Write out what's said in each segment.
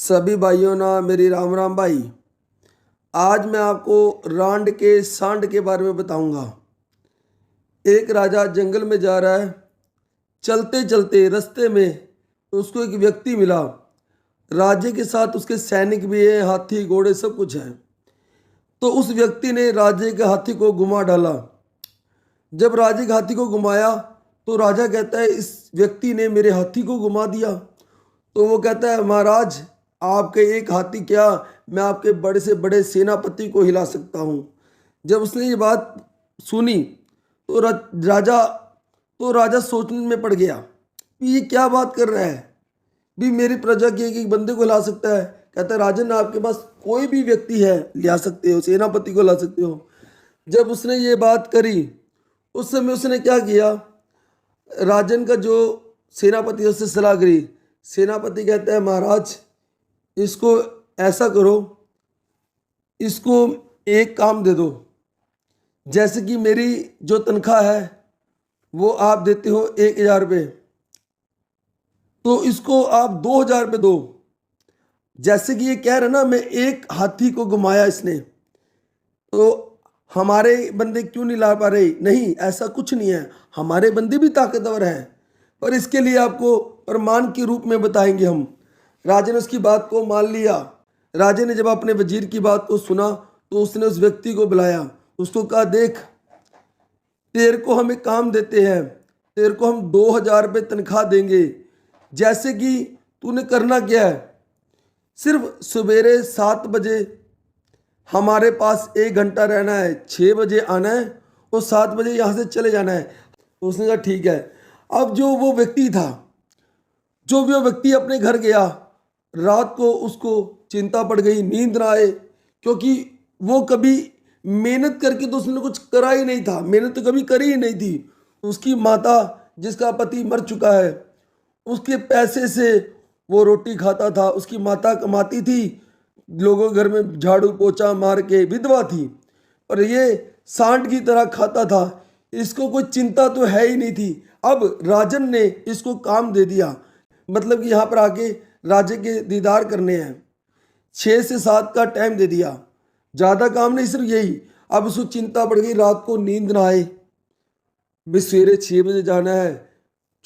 सभी भाइयों ना मेरी राम राम भाई। आज मैं आपको रांड के सांड के बारे में बताऊंगा। एक राजा जंगल में जा रहा है। चलते चलते रास्ते में उसको एक व्यक्ति मिला। राजे के साथ उसके सैनिक भी हैं, हाथी घोड़े सब कुछ है। तो उस व्यक्ति ने राजे के हाथी को घुमा डाला। जब राजे के हाथी को घुमाया तो राजा कहता है इस व्यक्ति ने मेरे हाथी को घुमा दिया। तो वो कहता है महाराज, आपके एक हाथी क्या, मैं आपके बड़े से बड़े सेनापति को हिला सकता हूँ। जब उसने ये बात सुनी तो राजा सोचने में पड़ गया कि ये क्या बात कर रहा है, भी मेरी प्रजा के एक बंदे को हिला सकता है। कहता है राजन, आपके पास कोई भी व्यक्ति है लिया सकते हो, सेनापति को ला सकते हो। जब उसने ये बात करी उस समय उसने क्या किया, राजन का जो सेनापति है उससे सलाह करी। सेनापति कहता है महाराज, इसको ऐसा करो, इसको एक काम दे दो। जैसे कि मेरी जो तनख्वाह है वो आप देते हो 1,000 रुपये, तो इसको आप 2,000 रुपये दो। जैसे कि ये कह रहे ना मैं एक हाथी को घुमाया इसने, तो हमारे बंदे क्यों नहीं ला पा रहे। नहीं, ऐसा कुछ नहीं है, हमारे बंदे भी ताकतवर हैं, पर इसके लिए आपको प्रमाण के रूप में बताएंगे हम। राजा ने उसकी बात को मान लिया। राजा ने जब अपने वजीर की बात को सुना तो उसने उस व्यक्ति को बुलाया। उसको कहा, देख, तेरे को हम एक काम देते हैं, तेरे को हम 2,000 रुपये तनख्वाह देंगे। जैसे कि तूने करना क्या है, सिर्फ सवेरे 7 बजे हमारे पास 1 घंटा रहना है, 6 बजे आना है और 7 बजे यहाँ से चले जाना है। उसने कहा ठीक है। अब जो वो व्यक्ति था, जो भी वो व्यक्ति अपने घर गया, रात को उसको चिंता पड़ गई, नींद ना आए, क्योंकि वो कभी मेहनत करके तो उसने कुछ करा ही नहीं था, मेहनत तो कभी करी ही नहीं थी। उसकी माता जिसका पति मर चुका है, उसके पैसे से वो रोटी खाता था। उसकी माता कमाती थी, लोगों के घर में झाड़ू पोछा मार के, विधवा थी, और ये सांड की तरह खाता था। इसको कोई चिंता तो है ही नहीं थी। अब राजन ने इसको काम दे दिया, मतलब कि यहाँ पर आके राजे के दीदार करने हैं। 6 से 7 का टाइम दे दिया, ज़्यादा काम नहीं, सिर्फ यही। अब उसको चिंता पड़ गई, रात को नींद ना आए, भी सवेरे 6 बजे जाना है।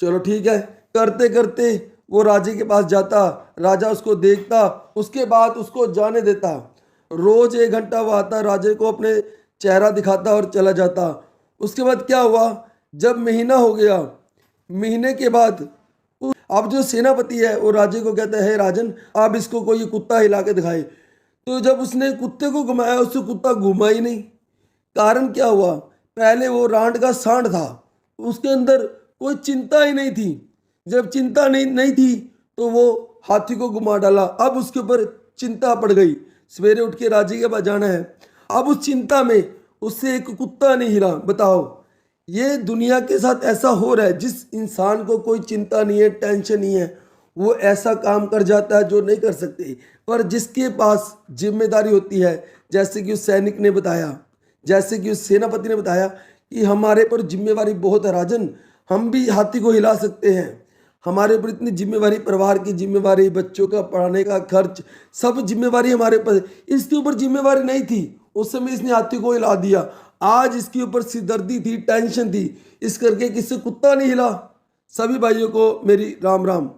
चलो ठीक है, करते करते वो राजे के पास जाता, राजा उसको देखता, उसके बाद उसको जाने देता। रोज 1 घंटा वो आता, राजे को अपने चेहरा दिखाता और चला जाता। उसके बाद क्या हुआ, जब महीना हो गया, महीने के बाद अब जो सेनापति है वो राजे को कहता है, राजन आप इसको कोई कुत्ता हिला के दिखाए। तो जब उसने कुत्ते को घुमाया, उससे कुत्ता घूमा ही नहीं। कारण क्या हुआ, पहले वो रांड का सांड था, उसके अंदर कोई चिंता ही नहीं थी। जब चिंता नहीं थी तो वो हाथी को घुमा डाला। अब उसके ऊपर चिंता पड़ गई, सवेरे उठ के राजे के पास जाना है। अब उस चिंता में उससे एक कुत्ता नहीं हिला। बताओ, ये दुनिया के साथ ऐसा हो रहा है। जिस इंसान को कोई चिंता नहीं है, टेंशन नहीं है, वो ऐसा काम कर जाता है जो नहीं कर सकते। पर जिसके पास जिम्मेदारी होती है, जैसे कि उस सैनिक ने बताया, जैसे कि उस सेनापति ने बताया कि हमारे पर जिम्मेवारी बहुत है राजन, हम भी हाथी को हिला सकते हैं। हमारे ऊपर इतनी जिम्मेवारी, परिवार की जिम्मेवारी, बच्चों का पढ़ाने का खर्च, सब जिम्मेवारी हमारे ऊपर। इसके ऊपर जिम्मेवारी नहीं थी, उस समय इसने हाथी को हिला दिया। आज इसके ऊपर सिरदर्दी थी, टेंशन थी, इस करके किससे कुत्ता नहीं हिला। सभी भाइयों को मेरी राम राम।